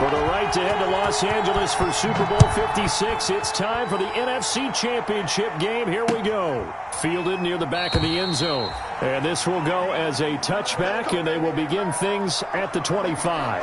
For the right to head to Los Angeles for Super Bowl 56, it's time for the NFC Championship game. Here we go. Fielded near the back of the end zone. And this will go as a touchback, and they will begin things at the 25.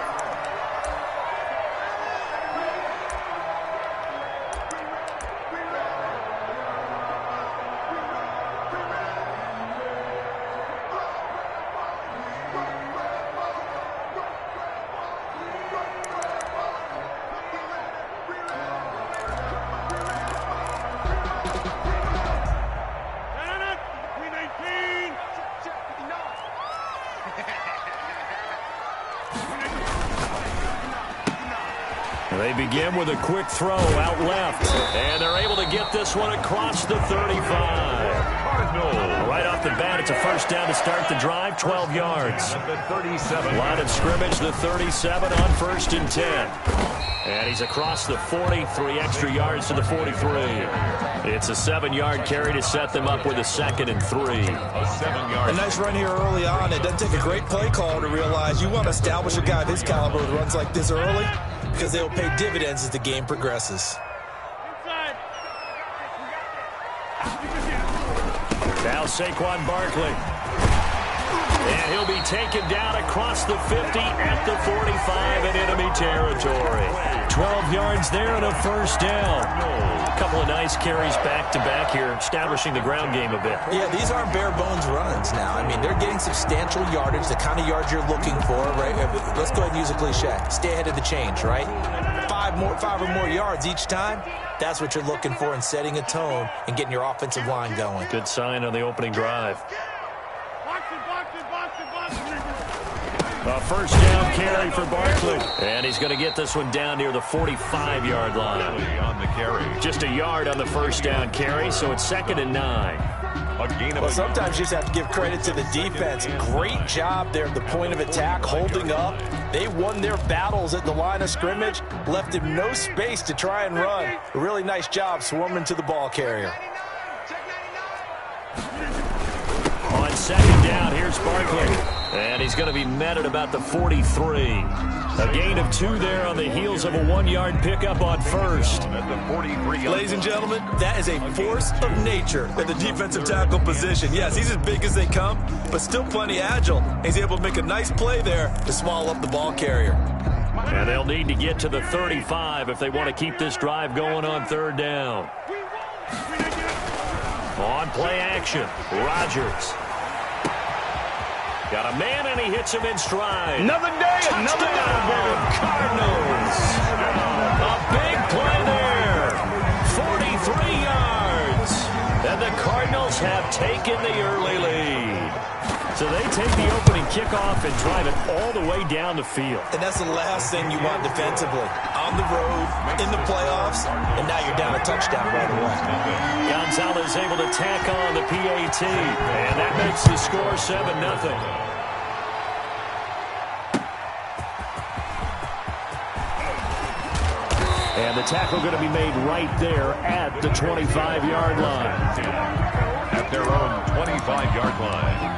They begin with a quick throw out left. And they're able to get this one across the 35. Right off the bat, it's a first down to start the drive, 12 yards. Line of scrimmage, the 37 on 1st and 10. And he's across the 40, 3 extra yards to the 43. It's a 7-yard carry to set them up with a 2nd and 3. A nice run here early on. It doesn't take a great play call to realize you want to establish a guy of his caliber with runs like this early, because they will pay dividends as the game progresses. Now Saquon Barkley. And he'll be taken down across the 50 at the 45 in enemy territory. 12 yards there and a first down. A couple of nice carries back-to-back here, establishing the ground game a bit. Yeah, these aren't bare-bones runs now. I mean, they're getting substantial yardage, the kind of yards you're looking for, right? Let's go ahead and use a cliche. Stay ahead of the change, right? 5 or more yards each time. That's what you're looking for in setting a tone and getting your offensive line going. Good sign on the opening drive. A first down carry for Barkley. And he's going to get this one down near the 45-yard line. On the carry. Just a yard on the first down carry, so it's 2nd and 9. Well, sometimes you just have to give credit to the defense. Great job there at the point of attack, holding up. They won their battles at the line of scrimmage, left him no space to try and run. A really nice job swarming to the ball carrier. On 2nd down, here's Barkley. And he's going to be met at about the 43. A gain of 2 there on the heels of a 1-yard pickup on 1st. Ladies and gentlemen, that is a force of nature at the defensive tackle position. Yes, he's as big as they come, but still plenty agile. He's able to make a nice play there to swallow up the ball carrier. And they'll need to get to the 35 if they want to keep this drive going on 3rd down. On play action, Rodgers. Got a man, and he hits him in stride. Another day, another Touchdown, Cardinals. A big play there. 43 yards. And the Cardinals have taken the early lead. So they take the opening kickoff and drive it all the way down the field. And that's the last thing you want defensively. On the road, in the playoffs, and now you're down a touchdown right away. Gonzalez able to tack on the PAT, and that makes the score 7-0. And the tackle going to be made right there at the 25-yard line. At their own 25-yard line.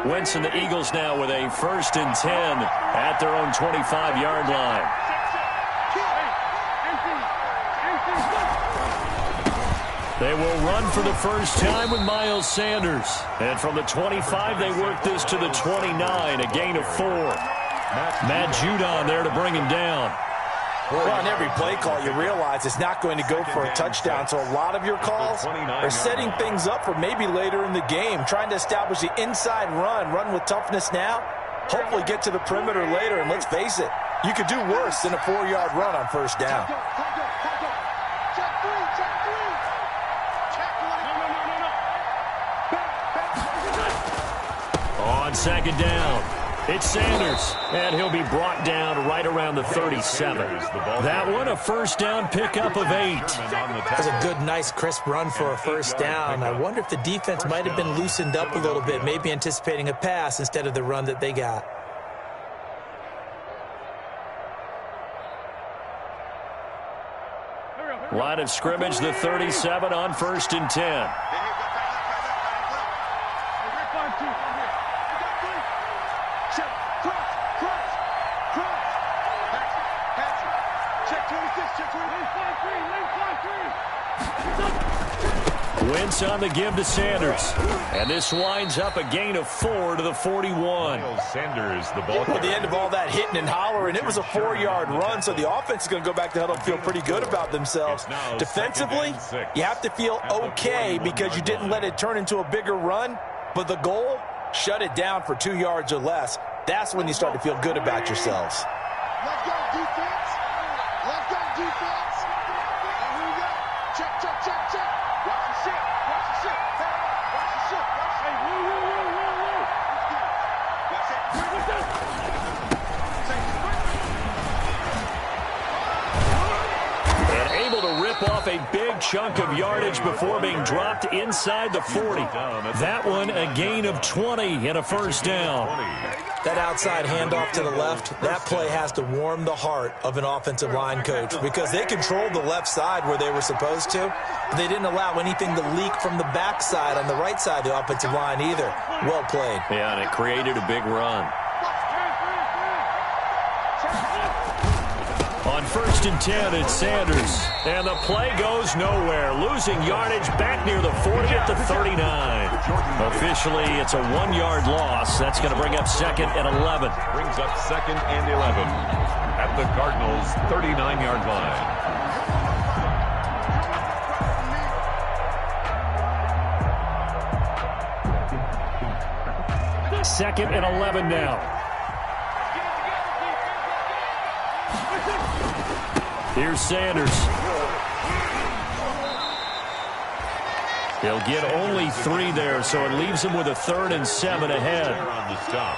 Wentz and the Eagles now with a 1st and 10 at their own 25-yard line. They will run for the first time with Miles Sanders. And from the 25, they work this to the 29, a gain of 4. Matt Judon there to bring him down. Well, on every play call, you realize it's not going to go for a touchdown. So a lot of your calls are setting things up for maybe later in the game, trying to establish the inside run with toughness now, hopefully get to the perimeter later. And let's face it, you could do worse than a 4-yard run on 1st down. On 2nd down, it's Sanders, and he'll be brought down right around the 37. That one, a first down pickup of 8. That's a good, nice, crisp run for a first down. I wonder if the defense might have been loosened up a little bit, maybe anticipating a pass instead of the run that they got. Line of scrimmage, the 37 on 1st and 10. Wentz on the give to Sanders. And this winds up a gain of 4 to the 41. Sanders, the ball. At the end of all that hitting and hollering, it was a 4-yard run, so the offense is going to go back to huddle and feel pretty good about themselves. Defensively, you have to feel okay because you didn't let it turn into a bigger run, but the goal, shut it down for 2 yards or less. That's when you start to feel good about yourselves. Let's go, defense. Let's go, defense. And here we go. Check, check, check, check. Watch the shit. Watch the shit. Hey, watch the shit. Watch the shit. Woo, woo, woo, woo, woo. Watch it. What's this? And able to rip off a big chunk of yardage before being dropped inside the 40. That one a gain of 20 and a first down. That outside handoff to the left, that play has to warm the heart of an offensive line coach because they controlled the left side where they were supposed to, but they didn't allow anything to leak from the backside on the right side of the offensive line either. Well played. Yeah, and it created a big run. On 1st and 10, it's Sanders. And the play goes nowhere. Losing yardage back near the 40 at the 39. Officially, it's a 1-yard loss. That's going to bring up 2nd and 11. Brings up 2nd and 11 at the Cardinals' 39-yard line. 2nd and 11 now. Here's Sanders. He'll get only 3 there, so it leaves him with a 3rd and 7 ahead.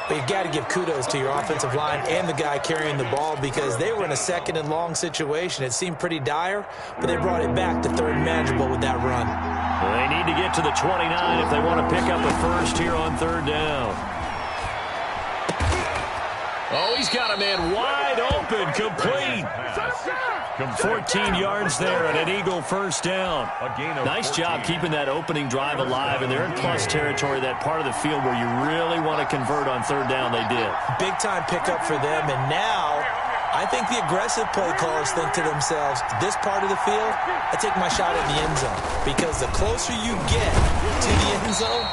But you've got to give kudos to your offensive line and the guy carrying the ball because they were in a 2nd and long situation. It seemed pretty dire, but they brought it back to 3rd and manageable with that run. Well, they need to get to the 29 if they want to pick up a first here on 3rd down. Oh, he's got a man wide open, complete. 14 yards there and an Eagle first down. Nice job keeping that opening drive alive, and they're in plus territory, that part of the field where you really want to convert on 3rd down. They did. Big-time pickup for them, and now I think the aggressive play callers think to themselves, this part of the field, I take my shot at the end zone, because the closer you get to the end zone,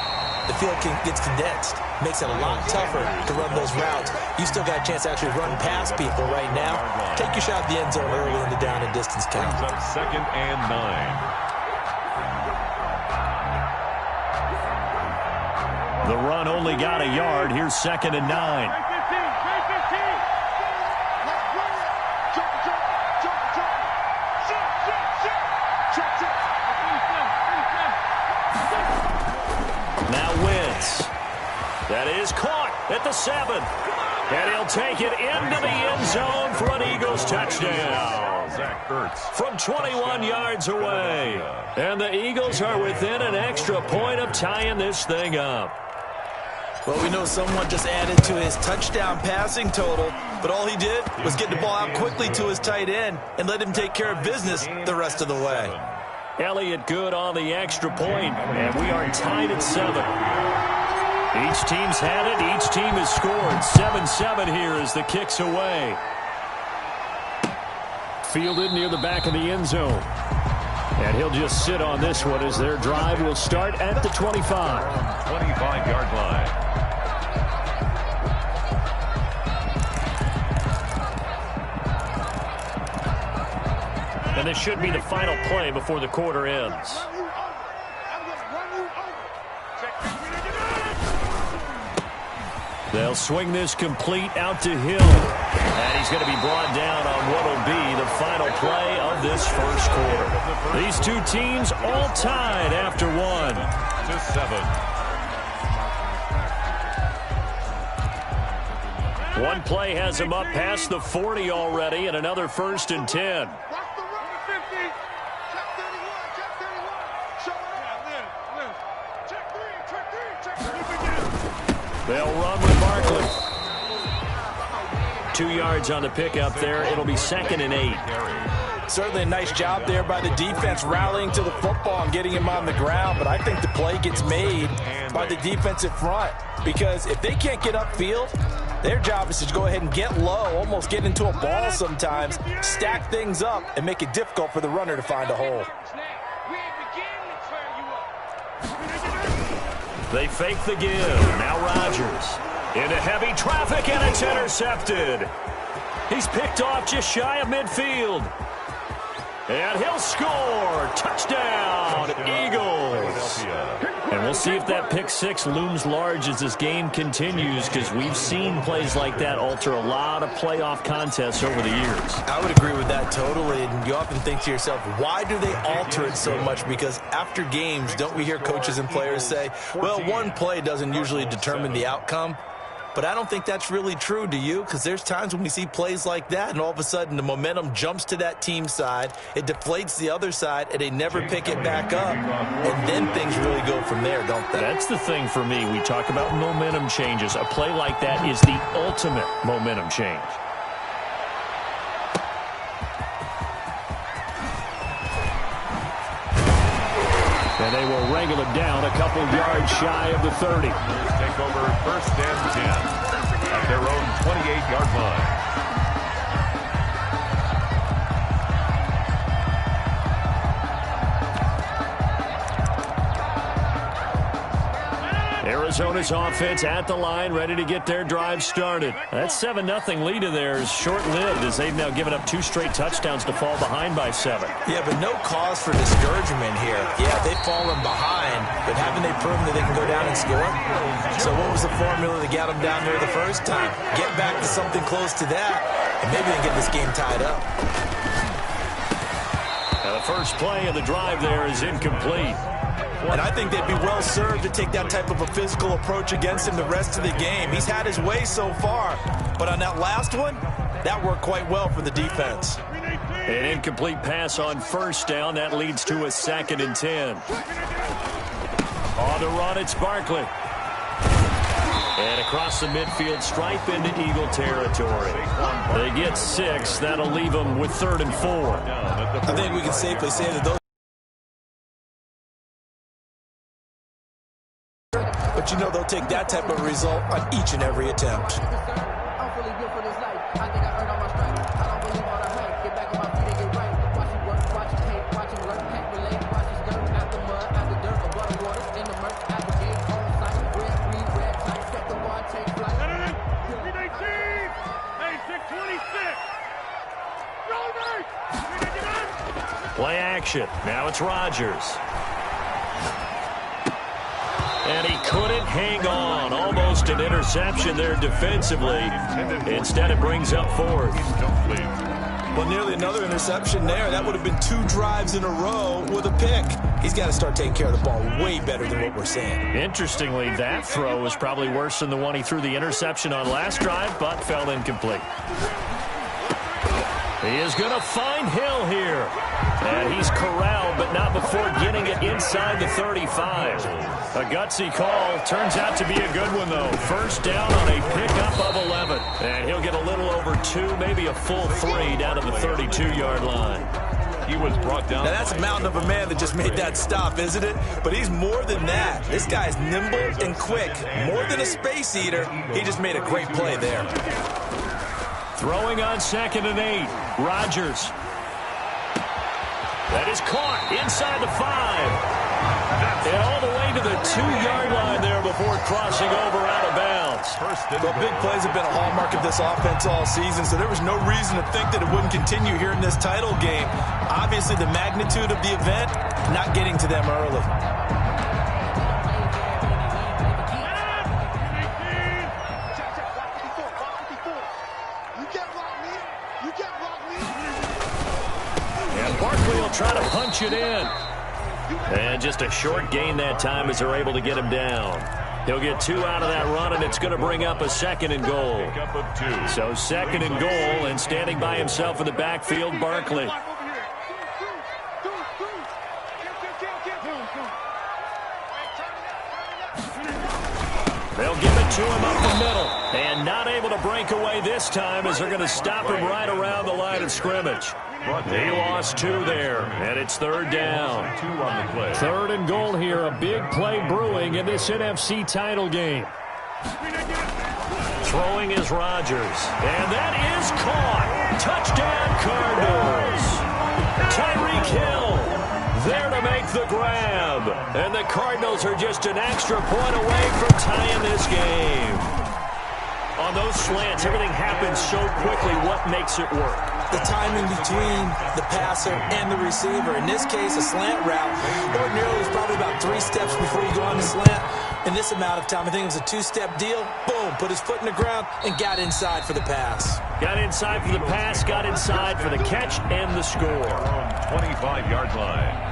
the field gets condensed. Makes it a lot tougher to run those routes. You still got a chance to actually run past people right now. Take your shot at the end zone early in the down and distance count. 2nd and 9. The run only got a yard. Here's 2nd and 9. Now Wentz. That is caught at the 7. And he'll take it into the end zone for an Eagles touchdown. From 21 yards away. And the Eagles are within an extra point of tying this thing up. Well, we know someone just added to his touchdown passing total, but all he did was get the ball out quickly to his tight end and let him take care of business the rest of the way. Elliott good on the extra point, and we are tied at 7. Each team's had it. Each team has scored. 7-7 here as the kick's away. Fielded near the back of the end zone. And he'll just sit on this one as their drive will start at the 25. 25-yard line. And this should be the final play before the quarter ends. They'll swing this complete out to Hill. And he's going to be brought down on what will be the final play of this first quarter. These two teams all tied after 1. 7. One play has him up past the 40 already, and another 1st and 10. They'll run with Barkley. 2 yards on the pickup there. It'll be 2nd and 8. Certainly a nice job there by the defense rallying to the football and getting him on the ground, but I think the play gets made by the defensive front because if they can't get upfield, their job is to go ahead and get low, almost get into a ball sometimes, stack things up, and make it difficult for the runner to find a hole. They fake the give. Now Rodgers into heavy traffic, and it's intercepted. He's picked off just shy of midfield. And he'll score. Touchdown, Eagles. And we'll see if that pick six looms large as this game continues, because we've seen plays like that alter a lot of playoff contests over the years. I would agree with that totally. And you often think to yourself, why do they alter it so much? Because after games, don't we hear coaches and players say, well, one play doesn't usually determine the outcome? But I don't think that's really true, do you? Because there's times when we see plays like that, and all of a sudden the momentum jumps to that team side, it deflates the other side, and they never pick it back up, and then things really go from there, don't they? That's the thing for me. We talk about momentum changes. A play like that is the ultimate momentum change. And they will wrangle it down a couple yards shy of the 30. Take over 1st and 10 at their own 28-yard line. Arizona's offense at the line, ready to get their drive started. That 7-0 lead of theirs short-lived as they've now given up 2 straight touchdowns to fall behind by 7. Yeah, but no cause for discouragement here. Yeah, they've fallen behind, but haven't they proven that they can go down and score? So what was the formula that got them down there the first time? Get back to something close to that, and maybe they can get this game tied up. Now the first play of the drive there is incomplete. And I think they'd be well served to take that type of a physical approach against him the rest of the game. He's had his way so far, but on that last one, that worked quite well for the defense. An incomplete pass on first down. That leads to a 2nd and 10. On the run, it's Barkley. And across the midfield stripe into Eagle territory. They get 6. That'll leave them with 3rd and 4. I think we can safely say that those. But you know they'll take that type of result on each and every attempt. Play action. Now it's Rodgers. And he couldn't hang on. Almost an interception there defensively. Instead, it brings up 4th. Well, nearly another interception there. That would have been 2 drives in a row with a pick. He's got to start taking care of the ball way better than what we're seeing. Interestingly, that throw was probably worse than the one he threw the interception on last drive, but fell incomplete. He is going to find Hill here. And he's corralled, but not before getting it inside the 35. A gutsy call. Turns out to be a good one, though. First down on a pickup of 11. And he'll get a little over 2, maybe a full 3 down to the 32-yard line. He was brought down. Now, that's a mountain of a man that just made that stop, isn't it? But he's more than that. This guy's nimble and quick. More than a space eater. He just made a great play there. Throwing on 2nd and 8. Rodgers. That is caught inside the 5. And all the way to the 2-yard line there before crossing over out of bounds. Well, big plays have been a hallmark of this offense all season, so there was no reason to think that it wouldn't continue here in this title game. Obviously, the magnitude of the event, not getting to them early. And Barkley will try to punch it in. And just a short gain that time as they're able to get him down. He'll get 2 out of that run, and it's going to bring up a 2nd and goal. So 2nd and goal, and standing by himself in the backfield, Barkley. They'll give it to him up the middle. And not able to break away this time as they're going to stop him right around the line of scrimmage. He lost 2 there, and it's 3rd down. 2 on the play. 3rd and goal here, a big play brewing in this NFC title game. Throwing is Rodgers, and that is caught. Touchdown, Cardinals. Tyreek Hill there to make the grab, and the Cardinals are just an extra point away from tying this game. On those slants, everything happens so quickly. What makes it work? The timing between the passer and the receiver. In this case, a slant route. Ordinarily, it's probably about 3 steps before you go on the slant. In this amount of time, I think it was a 2-step deal. Boom, put his foot in the ground and got inside for the pass. Got inside for the pass, got inside for the catch and the score. 25-yard line.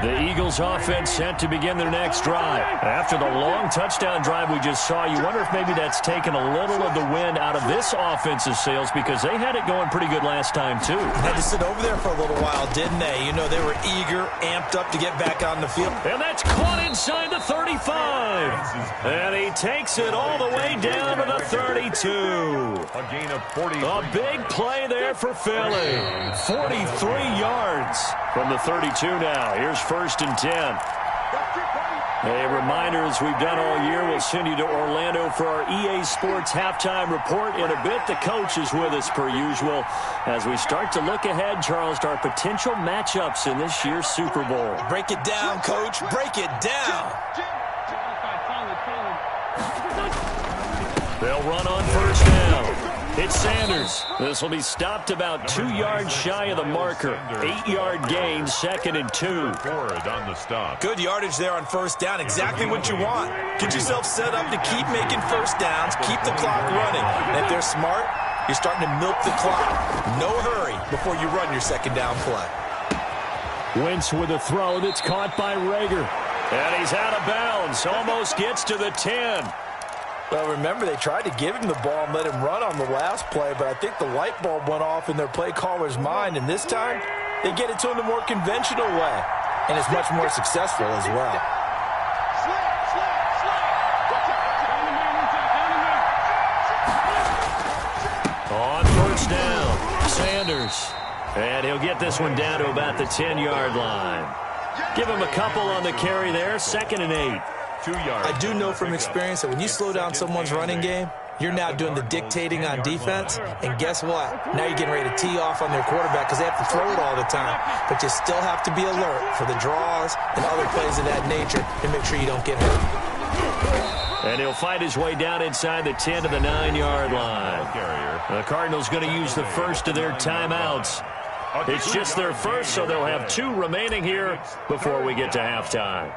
The Eagles offense set to begin their next drive. After the long touchdown drive we just saw, you wonder if maybe that's taken a little of the wind out of this offensive sails, because they had it going pretty good last time too. Had to sit over there for a little while, didn't they? You know, they were eager, amped up to get back on the field. And that's caught inside the 35. And he takes it all the way down to the 32. A gain of 40. A big play there for Philly. 43 yards from the 32 now. Here's 1st and 10. A reminder, as we've done all year, we'll send you to Orlando for our EA Sports halftime report in a bit. The coach is with us per usual as we start to look ahead, Charles, to our potential matchups in this year's Super Bowl. Break it down, Coach. Break it down. They'll run on 1st down. It's Sanders. This will be stopped about 2 yards shy of the marker. 8-yard gain, 2nd and 2. Ford on the stop. Good yardage there on 1st down. Exactly what you want. Get yourself set up to keep making 1st downs, keep the clock running. And if they're smart, you're starting to milk the clock. No hurry before you run your 2nd down play. Wentz with a throw that's caught by Rager. And he's out of bounds. Almost gets to the 10. Well, remember, they tried to give him the ball and let him run on the last play, but I think the light bulb went off in their play caller's mind, and this time they get it to him the more conventional way, and it's much more successful as well. On 1st down, Sanders. And he'll get this one down to about the 10-yard line. Give him a couple on the carry there, 2nd and 8. 2 yards. I do know from experience that when you slow down someone's running game, you're now doing the dictating on defense, and guess what? Now you're getting ready to tee off on their quarterback because they have to throw it all the time. But you still have to be alert for the draws and other plays of that nature and make sure you don't get hurt. And he'll fight his way down inside the 10 to the 9-yard line. The Cardinals going to use the first of their timeouts. It's just their first, so they'll have 2 remaining here before we get to halftime.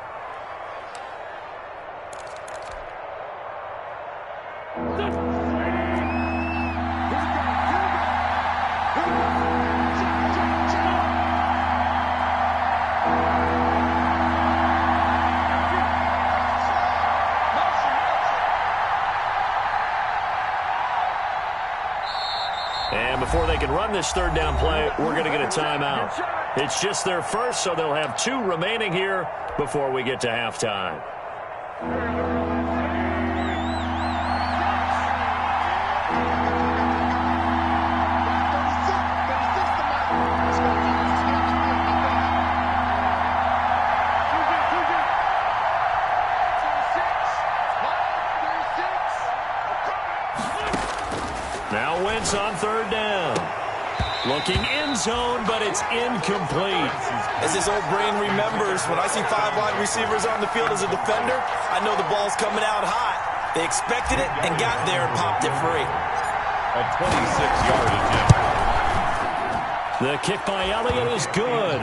And before they can run this 3rd down play, we're going to get a timeout. It's just their first, so they'll have 2 remaining here before we get to halftime. Now Wentz on 3rd down. Looking end zone, but it's incomplete. As his old brain remembers, when I see 5 wide receivers on the field as a defender, I know the ball's coming out hot. They expected it and got there and popped it free. A 26-yard attempt. The kick by Elliott is good.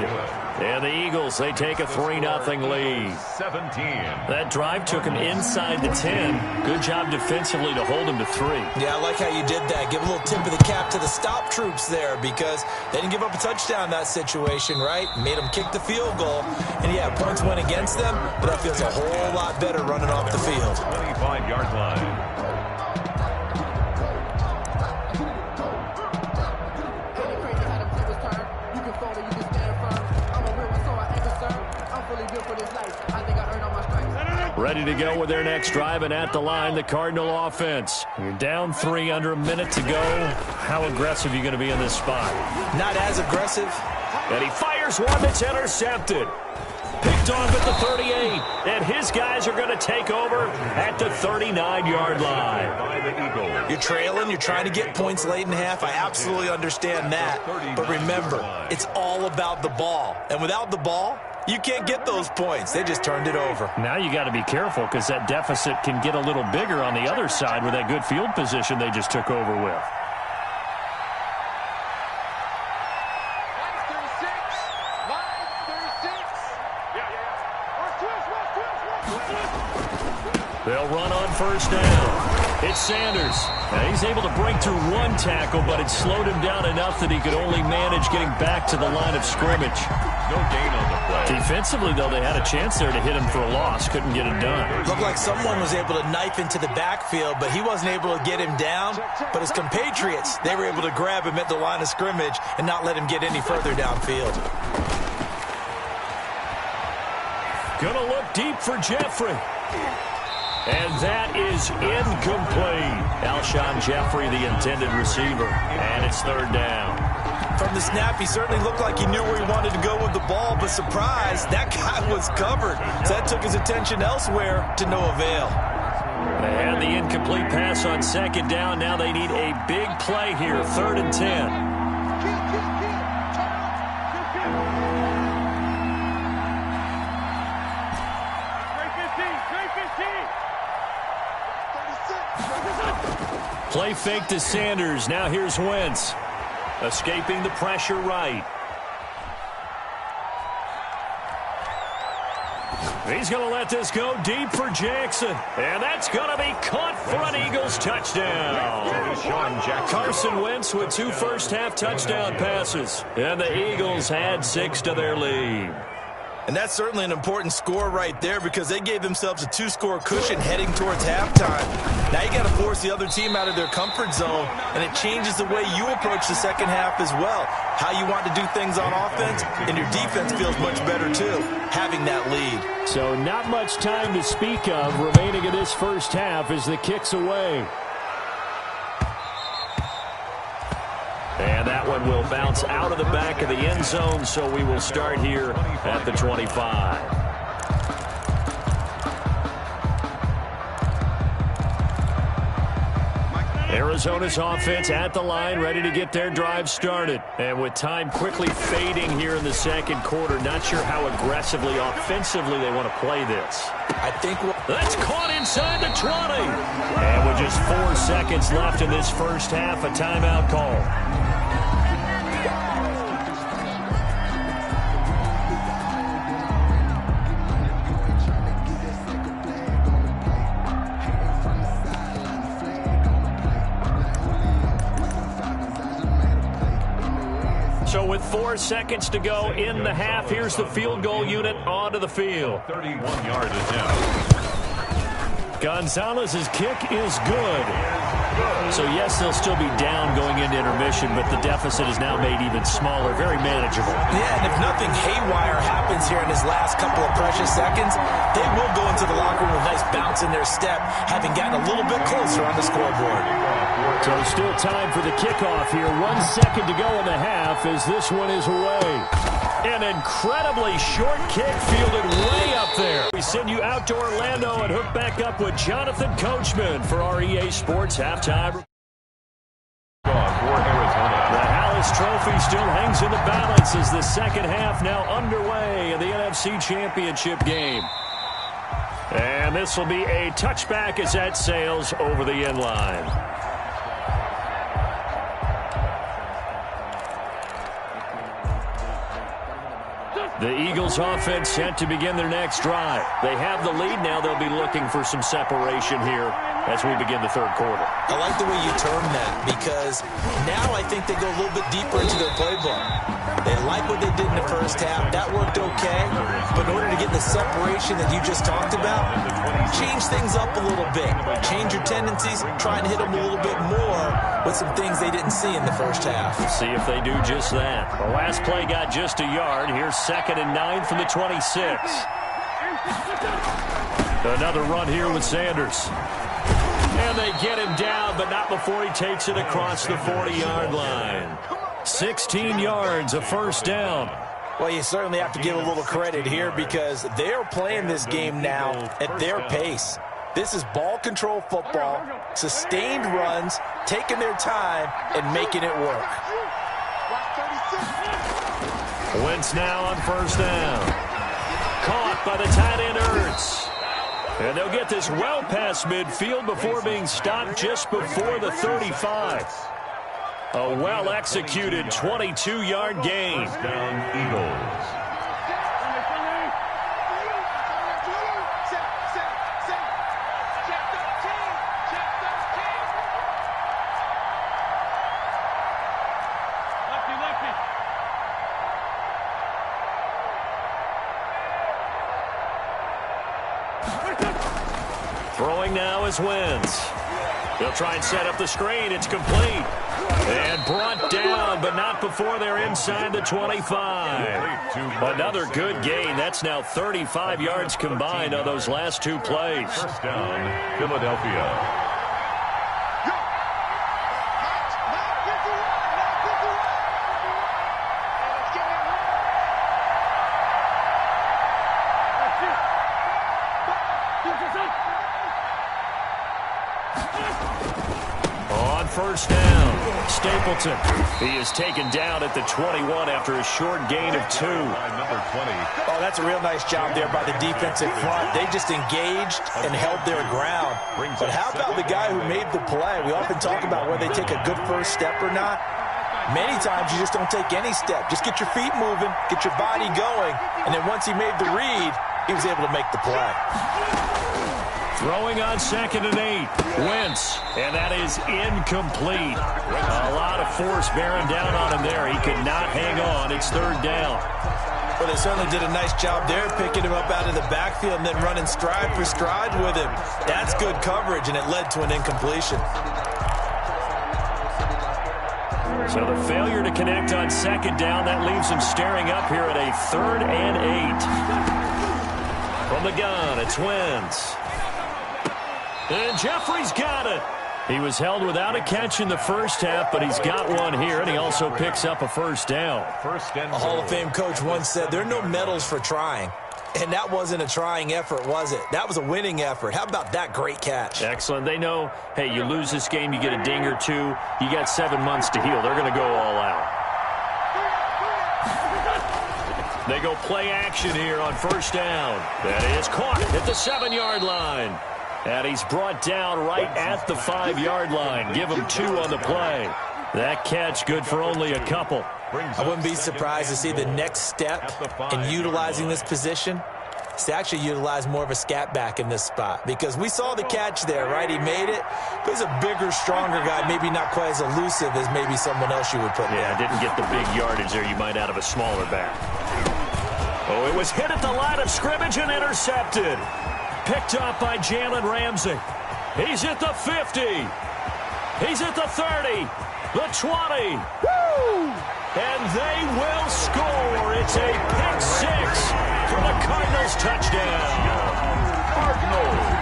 And the Eagles, they take a 3-0 lead. 17. That drive took him inside the 10. Good job defensively to hold him to 3. Yeah, I like how you did that. Give a little tip of the cap to the stop troops there because they didn't give up a touchdown in that situation, right? Made them kick the field goal. And, yeah, points went against them, but that feels a whole lot better running off the field. 25-yard line. Ready to go with their next drive, and at the line, the Cardinal offense. You're down 3 under a minute to go. How aggressive are you going to be in this spot? Not as aggressive. And he fires one that's intercepted. Picked off at the 38, and his guys are going to take over at the 39-yard line. You're trailing, you're trying to get points late in half. I absolutely understand that. But remember, it's all about the ball. And without the ball, you can't get those points. They just turned it over. Now you got to be careful because that deficit can get a little bigger on the other side with that good field position they just took over with. They'll run on first down. It's Sanders. Now he's able to break through one tackle, but it slowed him down enough that he could only manage getting back to the line of scrimmage. No gain on the play. Defensively, though, they had a chance there to hit him for a loss. Couldn't get it done. Looked like someone was able to knife into the backfield, but he wasn't able to get him down. But his compatriots, they were able to grab him at the line of scrimmage and not let him get any further downfield. Gonna look deep for Jeffrey. And that is incomplete. Alshon Jeffrey, the intended receiver. And it's third down. From the snap, he certainly looked like he knew where he wanted to go with the ball, but surprise, that guy was covered. So that took his attention elsewhere to no avail. And the incomplete pass on second down. Now they need a big play here, 3rd and 10. Play fake to Sanders. Now here's Wentz. Escaping the pressure right. He's going to let this go deep for Jackson. And that's going to be caught for an Eagles touchdown. Carson Wentz with 2 first-half touchdown passes. And the Eagles add 6 to their lead. And that's certainly an important score right there because they gave themselves a 2-score cushion heading towards halftime. Now you got to force the other team out of their comfort zone, and it changes the way you approach the second half as well. How you want to do things on offense, and your defense feels much better too, having that lead. So not much time to speak of remaining in this first half as the kick's away. And that one will bounce out of the back of the end zone, so we will start here at the 25. Arizona's offense at the line, ready to get their drive started. And with time quickly fading here in the second quarter, not sure how aggressively, offensively they want to play this. I think that's caught inside the 20. And with just 4 seconds left in this first half, a timeout call. So with 4 seconds to go in the half, here's the field goal unit onto the field. 31-yard attempt. Gonzalez's kick is good. So yes, they'll still be down going into intermission, but the deficit is now made even smaller, very manageable. Yeah, and if nothing haywire happens here in his last couple of precious seconds, they will go into the locker room with a nice bounce in their step, having gotten a little bit closer on the scoreboard. So still time for the kickoff here. 1 second to go in the half as this one is away. An incredibly short kick fielded way up there. We send you out to Orlando and hook back up with Jonathan Coachman for our EA Sports halftime. For Arizona. The Hallis Trophy still hangs in the balance as the second half now underway in the NFC Championship game. And this will be a touchback as that sails over the end line. The Eagles offense set to begin their next drive. They have the lead now. They'll be looking for some separation here as we begin the third quarter. I like the way you term that because now I think they go a little bit deeper into their playbook. They like what they did in the first half. That worked okay. But in order to get the separation that you just talked about, change things up a little bit. Change your tendencies. Try and hit them a little bit more with some things they didn't see in the first half. See if they do just that. The last play got just a yard. Here's 2nd and 9 from the 26. Another run here with Sanders. And they get him down, but not before he takes it across the 40-yard line. 16 yards, a first down. Well, you certainly have to give a little credit here because they are playing this game now at their pace. This is ball control football, sustained runs, taking their time, and making it work. Wentz now on first down. Caught by the tight end Ertz. And they'll get this well past midfield before being stopped just before the 35. A well-executed 22-yard gain. Down Eagles. Throwing now is Wentz. They'll try and set up the screen. It's complete. And brought down, but not before they're inside the 25. Another good gain. That's now 35 yards combined on those last two plays. First down, Philadelphia. First down, Stapleton. He is taken down at the 21 after a short gain of 2. Number 20. Oh, that's a real nice job there by the defensive front. They just engaged and held their ground. But how about the guy who made the play? We often talk about whether they take a good first step or not. Many times you just don't take any step. Just get your feet moving, get your body going, and then once he made the read, he was able to make the play. Throwing on 2nd and 8. Wentz, and that is incomplete. A lot of force bearing down on him there. He could not hang on. It's 3rd down. Well, they certainly did a nice job there, picking him up out of the backfield and then running stride for stride with him. That's good coverage, and it led to an incompletion. So the failure to connect on 2nd down, that leaves him staring up here at a 3rd and 8. From the gun, it's Wentz. And Jeffrey's got it. He was held without a catch in the first half, but he's got one here, and he also picks up a first down. A Hall of Fame coach once said, there are no medals for trying. And that wasn't a trying effort, was it? That was a winning effort. How about that great catch? Excellent. They know, hey, you lose this game, you get a ding or 2. You got 7 months to heal. They're going to go all out. They go play action here on first down. That is caught at the 7-yard line. And he's brought down right at the 5-yard line. Give him 2 on the play. That catch good for only a couple. I wouldn't be surprised to see the next step in utilizing this position is to actually utilize more of a scat back in this spot. Because we saw the catch there, right? He made it. But he's a bigger, stronger guy, maybe not quite as elusive as maybe someone else you would put there. Yeah, didn't get the big yardage there you might out of a smaller back. Oh, it was hit at the line of scrimmage and intercepted. Picked up by Jalen Ramsey. He's at the 50. He's at the 30. The 20. Woo! And they will score. It's a pick 6 for the Cardinals touchdown. Cardinals.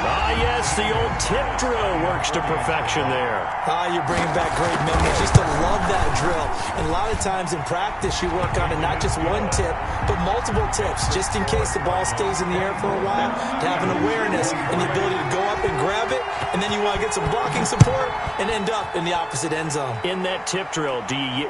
Ah, yes, the old tip drill works to perfection there. Ah, you're bringing back great memories. Just to love that drill. And a lot of times in practice, you work on it not just one tip, but multiple tips, just in case the ball stays in the air for a while, to have an awareness and the ability to go up and grab it, and then you want to get some blocking support and end up in the opposite end zone. In that tip drill,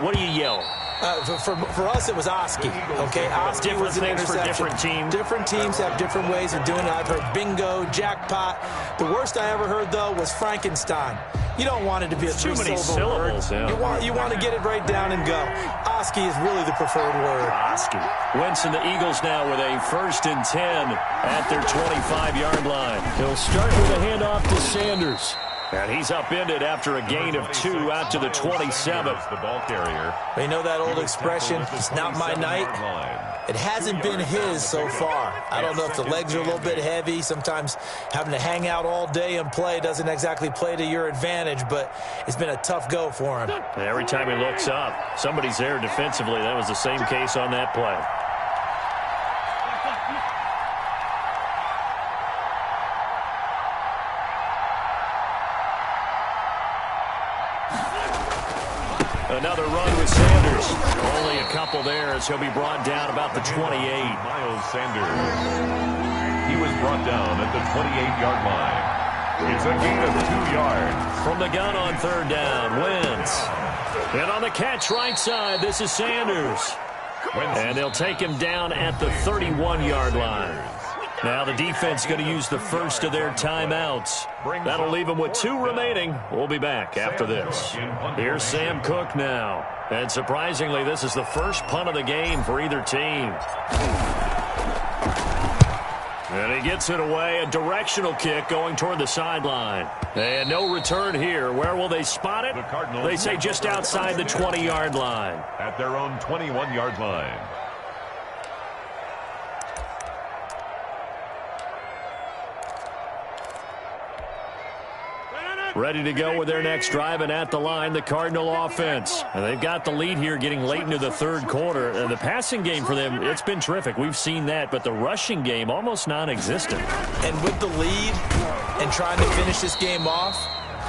what do you yell? For us, it was Oski. Okay, Oski was an interception. For different teams. Different teams have different ways of doing it. I've heard bingo, jackpot. The worst I ever heard, though, was Frankenstein. You don't want it to be a three-syllable word. Yeah. You want to get it right down and go. Oski is really the preferred word. Oski. Wentz and the Eagles now with a 1st and 10 at their 25-yard line. He'll start with a handoff to Sanders. And he's upended after a gain of 2 out to the 27. The ball carrier. You know that old expression, it's not my night? It hasn't been his so far. I don't know if the legs are a little bit heavy. Sometimes having to hang out all day and play doesn't exactly play to your advantage, but it's been a tough go for him. And every time he looks up, somebody's there defensively. That was the same case on that play. Another run with Sanders. Only a couple there as he'll be brought down about the 28. Miles Sanders. He was brought down at the 28-yard line. It's a gain of 2 yards. From the gun on third down, Wentz. And on the catch right side, this is Sanders. And they'll take him down at the 31-yard line. Now the defense going to use the first of their timeouts. That'll leave them with 2 remaining. We'll be back after this. Here's Sam Cook now. And surprisingly, this is the first punt of the game for either team. And he gets it away. A directional kick going toward the sideline. And no return here. Where will they spot it? They say just outside the 20-yard line. At their own 21-yard line. Ready to go with their next drive, and at the line, the Cardinal offense. And they've got the lead here getting late into the third quarter. And the passing game for them, it's been terrific. We've seen that, but the rushing game almost non-existent. And with the lead and trying to finish this game off,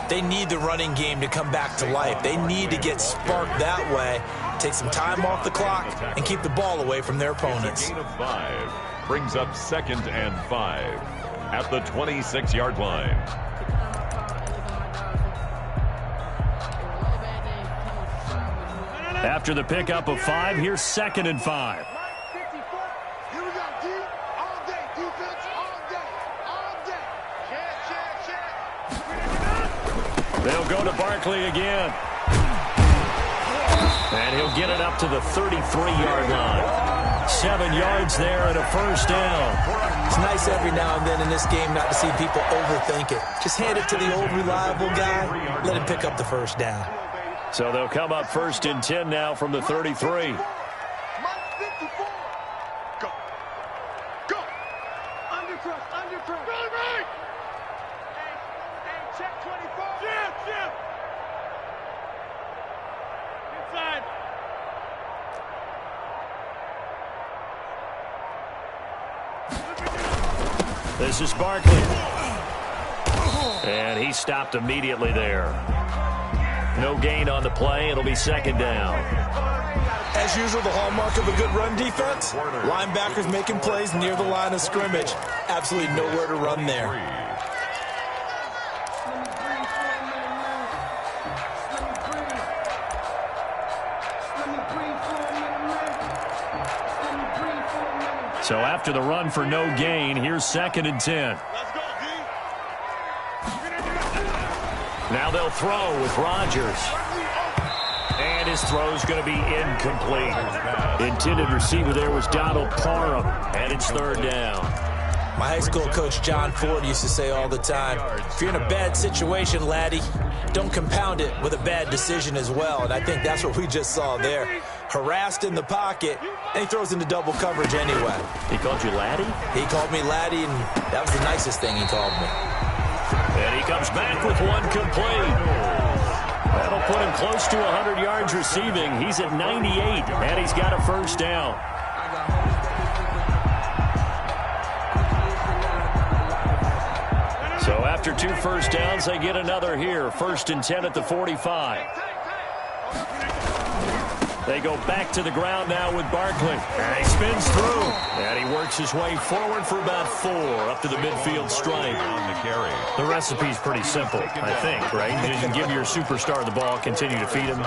they need the running game to come back to life. They need to get sparked that way, take some time off the clock, and keep the ball away from their opponents. A gain of 5 brings up 2nd and 5 at the 26-yard line. After the pickup of 5, here's 2nd and 5. Here we go, D. All day, defense, all day, all day. Check. They'll go to Barkley again. And he'll get it up to the 33-yard line. 7 yards there and a first down. It's nice every now and then in this game not to see people overthink it. Just hand it to the old reliable guy. Let him pick up the first down. So they'll come up 1st and 10 now from the 33. Mike 54. Go. Go. Undercrush, undercrush. Go, right. Hey, check 24. Jim. Inside. This is Barkley. And he stopped immediately there. No gain on the play. It'll be 2nd down. As usual, the hallmark of a good run defense, linebackers making plays near the line of scrimmage. Absolutely nowhere to run there. So after the run for no gain, here's 2nd and 10. Now they'll throw with Rodgers. And his throw's going to be incomplete. Intended receiver there was Donald Parham. And it's 3rd down. My high school coach, John Ford, used to say all the time, if you're in a bad situation, laddie, don't compound it with a bad decision as well. And I think that's what we just saw there. Harassed in the pocket, and he throws into double coverage anyway. He called you laddie? He called me laddie, and that was the nicest thing he called me. And he comes back with one complete. That'll put him close to 100 yards receiving. He's at 98, and he's got a first down. So after 2 first downs, they get another here. 1st and 10 at the 45. They go back to the ground now with Barkley. And he spins through. And he works his way forward for about 4 up to the midfield stripe. On the carry. The recipe's pretty simple, I think, right? You just give your superstar the ball, continue to feed him.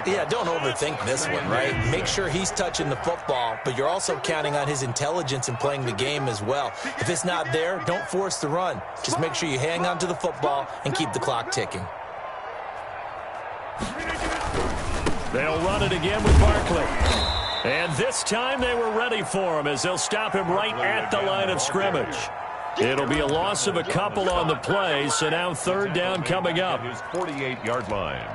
Yeah, don't overthink this one, right? Make sure he's touching the football, but you're also counting on his intelligence in playing the game as well. If it's not there, don't force the run. Just make sure you hang on to the football and keep the clock ticking. They'll run it again with Barkley. And this time they were ready for him as they'll stop him right at the line of scrimmage. It'll be a loss of a couple on the play, so now 3rd down coming up. His 48-yard line.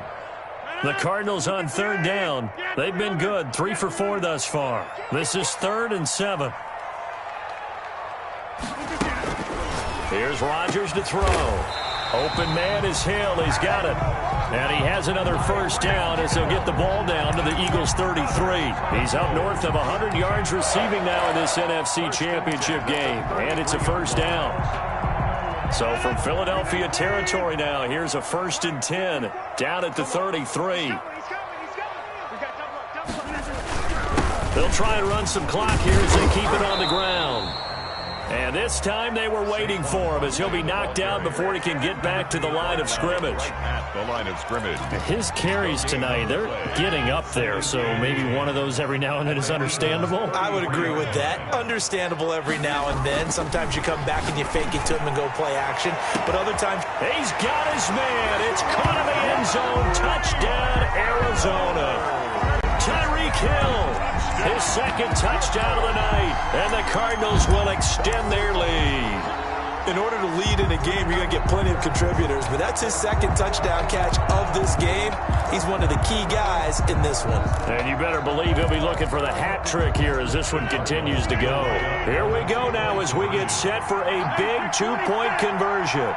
The Cardinals on 3rd down. They've been good, 3 for 4 thus far. This is 3rd and 7. Here's Rodgers to throw. Open man is Hill. He's got it. And he has another first down as he'll get the ball down to the Eagles' 33. He's up north of 100 yards receiving now in this NFC Championship game. And it's a first down. So from Philadelphia territory now, here's a 1st and 10 down at the 33. They'll try and run some clock here as they keep it on the ground. And this time they were waiting for him as he'll be knocked down before he can get back to the line of scrimmage. At the line of scrimmage. His carries tonight, they're getting up there, so maybe one of those every now and then is understandable. I would agree with that. Understandable every now and then. Sometimes you come back and you fake it to him and go play action. But other times... He's got his man. It's caught in the end zone. Touchdown, Arizona. Tyreek Hill. His second touchdown of the night, and the Cardinals will extend their lead. In order to lead in a game, you're going to get plenty of contributors, but that's his second touchdown catch of this game. He's one of the key guys in this one. And you better believe he'll be looking for the hat trick here as this one continues to go. Here we go now as we get set for a big two-point conversion.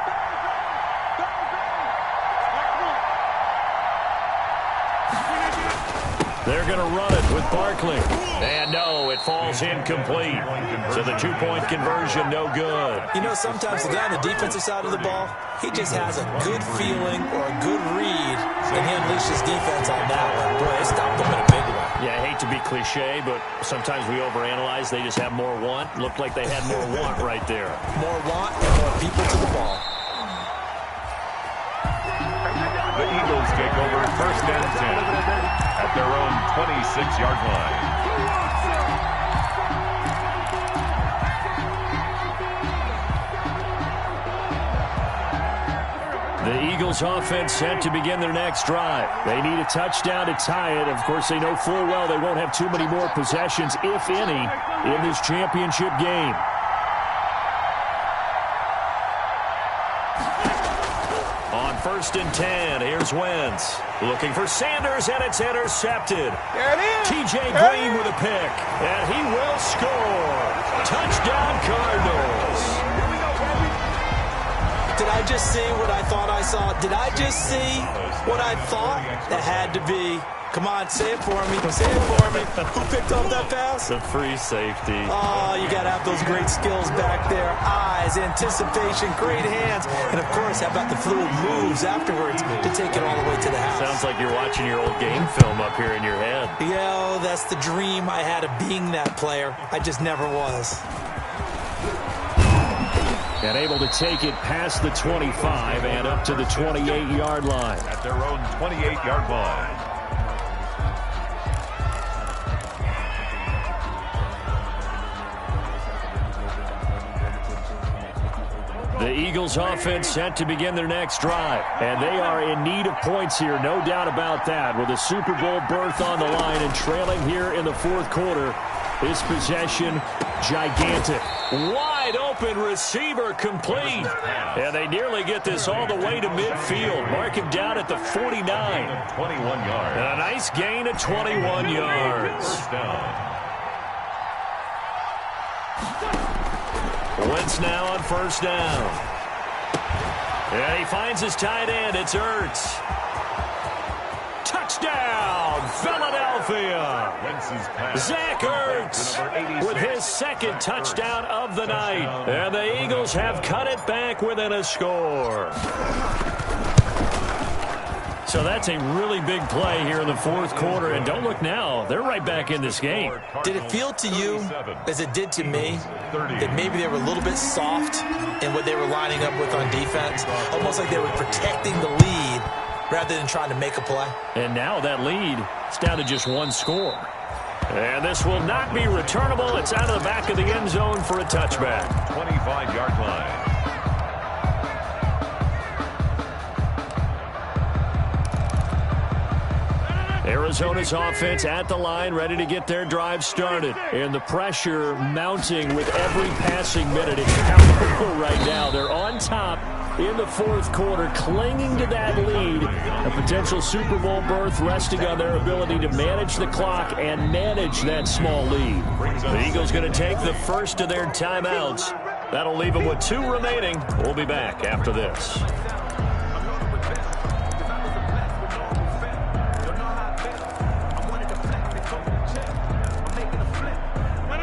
They're going to run it with Barkley. And no, it falls incomplete. So the two-point conversion, no good. You know, sometimes the guy on the defensive side of the ball, he just has a good feeling or a good read, and he unleashes defense on that one. Boy, they stopped him in a big one. Yeah, I hate to be cliche, but sometimes we overanalyze. They just have more want. Looked like they had more want right there. More want and more people to the ball. The Eagles take over first and 10 at their own 26-yard line. The Eagles offense set to begin their next drive. They need a touchdown to tie it. Of course, they know full well they won't have too many more possessions, if any, in this championship game. First and 10, here's Wentz. Looking for Sanders, and it's intercepted. There it is. TJ Green with a pick, and he will score. Touchdown, Cardinals. Did I just see what I thought I saw? Did I just see what I thought? That had to be. Come on, say it for me. Say it for me. Who picked up that pass? The free safety. Oh, you got to have those great skills back there. Eyes, anticipation, great hands. And, of course, how about the fluid moves afterwards to take it all the way to the house? Sounds like you're watching your old game film up here in your head. Yeah, that's the dream I had of being that player. I just never was. And able to take it past the 25 and up to the 28-yard line. At their own 28-yard line. The Eagles offense set to begin their next drive. And they are in need of points here, no doubt about that. With a Super Bowl berth on the line and trailing here in the fourth quarter. This possession, gigantic. Wide open receiver complete. And they nearly get this all the way to midfield. Mark him down at the 49. 21 yards. And a nice gain of 21 yards. First down. Wentz now on first down. And he finds his tight end. It's Ertz. Touchdown, Philadelphia. Zach Ertz with his second touchdown of the night. And the Eagles have cut it back within a score. So that's a really big play here in the fourth quarter. And don't look now, they're right back in this game. Did it feel to you, as it did to me, that maybe they were a little bit soft in what they were lining up with on defense? Almost like they were protecting the lead rather than trying to make a play. And now that lead is down to just one score. And this will not be returnable. It's out of the back of the end zone for a touchback. 25-yard line. Arizona's offense at the line, ready to get their drive started. And the pressure mounting with every passing minute. It's palpable right now. They're on top in the fourth quarter, clinging to that lead. A potential Super Bowl berth resting on their ability to manage the clock and manage that small lead. The Eagles going to take the first of their timeouts. That'll leave them with 2 remaining. We'll be back after this.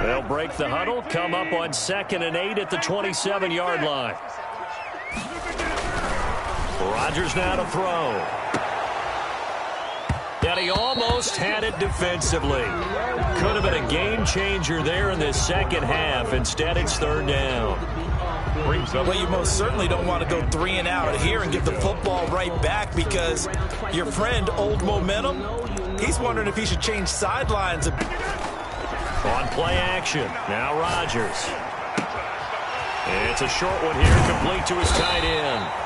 They'll break the huddle, come up on 2nd and 8 at the 27-yard line. Rodgers now to throw. And he almost almost had it defensively. Could have been a game changer there in this second half. Instead, it's third down. Well, you most certainly don't want to go 3 and out here and give the football right back, because your friend, Old Momentum, he's wondering if he should change sidelines. On play action, now Rodgers. It's a short one here, complete to his tight end.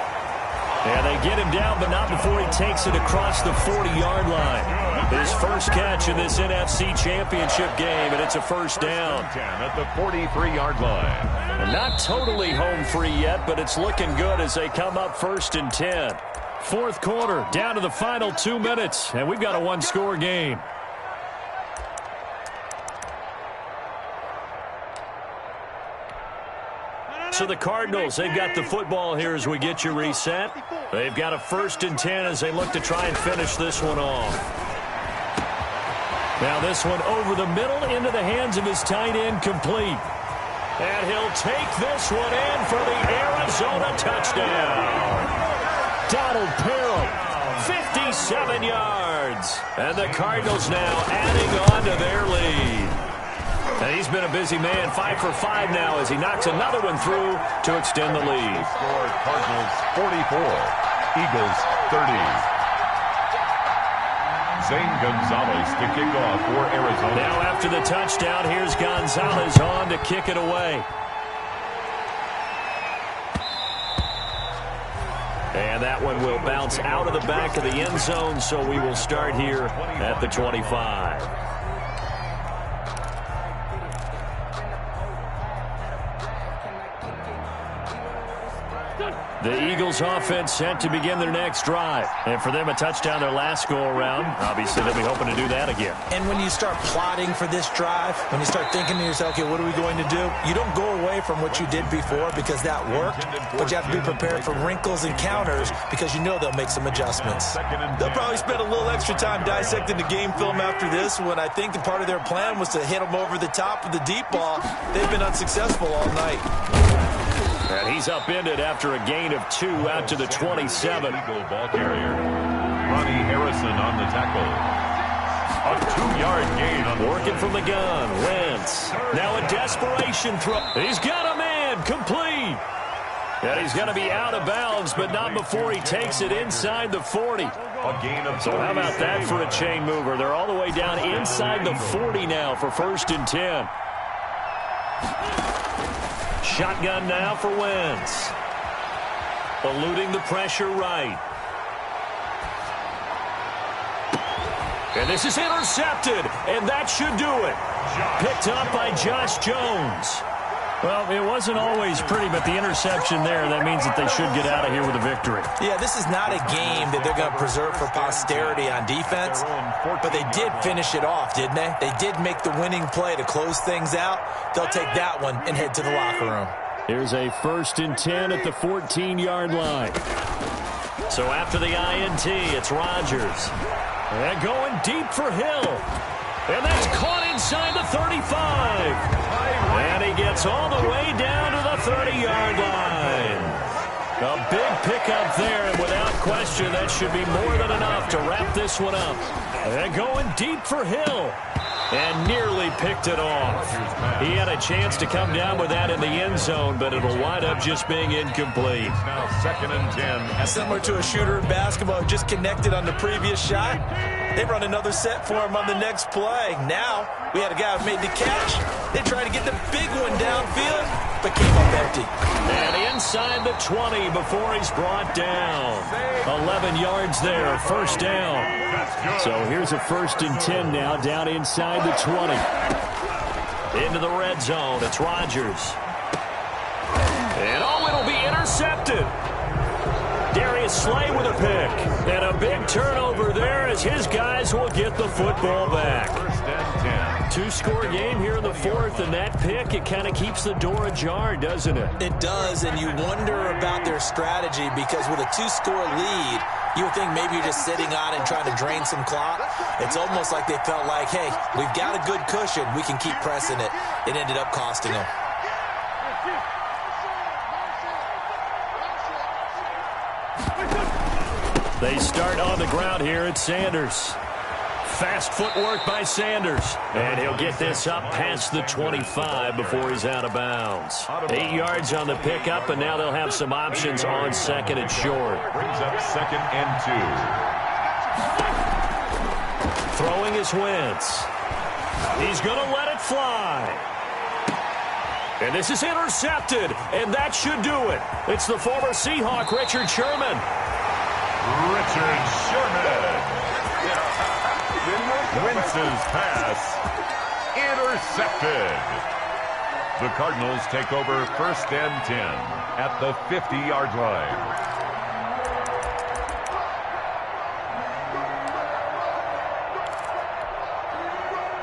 And they get him down, but not before he takes it across the 40-yard line. His first catch in this NFC Championship game, and it's a first down. At the 43-yard line. And not totally home free yet, but it's looking good as they come up 1st and 10. Fourth quarter, down to the final 2 minutes, and we've got a one-score game. So the Cardinals, they've got the football here as we get you reset. They've got a 1st and 10 as they look to try and finish this one off. Now this one over the middle into the hands of his tight end, complete. And he'll take this one in for the Arizona touchdown. Donald Parham, 57 yards. And the Cardinals now adding on to their lead. And he's been a busy man, 5 for 5 now as he knocks another one through to extend the lead. Score Cardinals 44, Eagles 30. Zane Gonzalez to kick off for Arizona. Now after the touchdown, here's Gonzalez on to kick it away. And that one will bounce out of the back of the end zone, so we will start here at the 25. The Eagles offense set to begin their next drive. And for them, a touchdown their last go-around. Obviously, they'll be hoping to do that again. And when you start plotting for this drive, when you start thinking to yourself, okay, what are we going to do? You don't go away from what you did before because that worked, but you have to be prepared for wrinkles and counters because you know they'll make some adjustments. They'll probably spend a little extra time dissecting the game film after this, when I think part of their plan was to hit them over the top of the deep ball. They've been unsuccessful all night. And he's upended after a gain of 2 out to the 27. Eagle ball carrier. Ronnie Harrison on the tackle. A 2-yard gain on working from the gun. Wentz. Now a desperation throw. He's got a man. Complete. And he's going to be out of bounds, but not before he takes it inside the 40. A gain of so how about that for a chain mover? They're all the way down inside the 40 now for 1st and 10. Shotgun now for Wentz. Eluding the pressure right. And this is intercepted, and that should do it. Picked up by Josh Jones. Well, it wasn't always pretty, but the interception there, that means that they should get out of here with a victory. Yeah, this is not a game that they're going to preserve for posterity on defense, but they did finish it off, didn't they? They did make the winning play to close things out. They'll take that one and head to the locker room. Here's a 1st and 10 at the 14-yard line. So after the INT, it's Rodgers. And going deep for Hill. And that's caught inside the 35. And he gets all the way down to the 30-yard line. A big pickup there, and without question, that should be more than enough to wrap this one up. And going deep for Hill. And nearly picked it off. He had a chance to come down with that in the end zone, but it'll wind up just being incomplete. Now 2nd and 10. Similar to a shooter in basketball who just connected on the previous shot. They run another set for him on the next play. Now, we had a guy who made the catch. They tried to get the big one downfield, but came up empty. And inside the 20 before he's brought down. 11 yards there, 1st down. So here's a 1st and 10 now, down inside the 20. Into the red zone, it's Rodgers. And it'll be intercepted. Darius Slay with a pick. And a big turnover there as his guys will get the football back. 1st and 10. 2-score game here in the 4th, and that pick, it kind of keeps the door ajar, doesn't it? It does, and you wonder about their strategy because with a 2-score lead, you would think maybe you're just sitting on it and trying to drain some clock. It's almost like they felt like, hey, we've got a good cushion. We can keep pressing it. It ended up costing them. They start on the ground here at Sanders. Fast footwork by Sanders. And he'll get this up past the 25 before he's out of bounds. 8 yards on the pickup, and now they'll have some options on second and short. Brings up 2nd and 2. Throwing his Wentz. He's going to let it fly. And this is intercepted, and that should do it. It's the former Seahawk, Richard Sherman. Richard Sherman. Wentz's pass intercepted. The Cardinals take over 1st and 10 at the 50-yard line.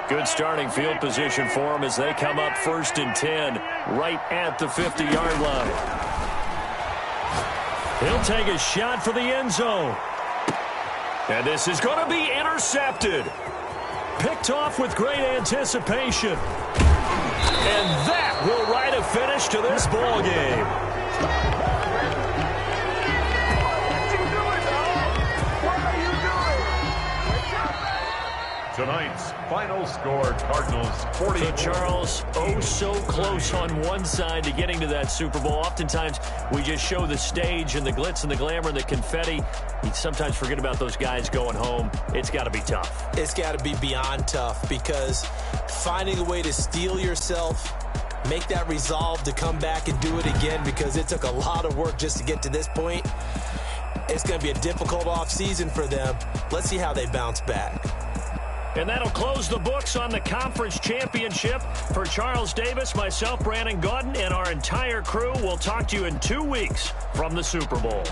Good starting field position for them as they come up 1st and 10 right at the 50-yard line. He'll take a shot for the end zone. And this is going to be intercepted. Picked off with great anticipation. And that will write a finish to this ball game. Tonight's final score, Cardinals 40. So Charles, oh so close on one side to getting to that Super Bowl. Oftentimes we just show the stage and the glitz and the glamour and the confetti. You sometimes forget about those guys going home. It's got to be tough. It's got to be beyond tough, because finding a way to steel yourself, make that resolve to come back and do it again, because it took a lot of work just to get to this point. It's going to be a difficult offseason for them. Let's see how they bounce back. And that'll close the books on the conference championship. For Charles Davis, myself, Brandon Gaudin, and our entire crew, we'll talk to you in 2 weeks from the Super Bowl.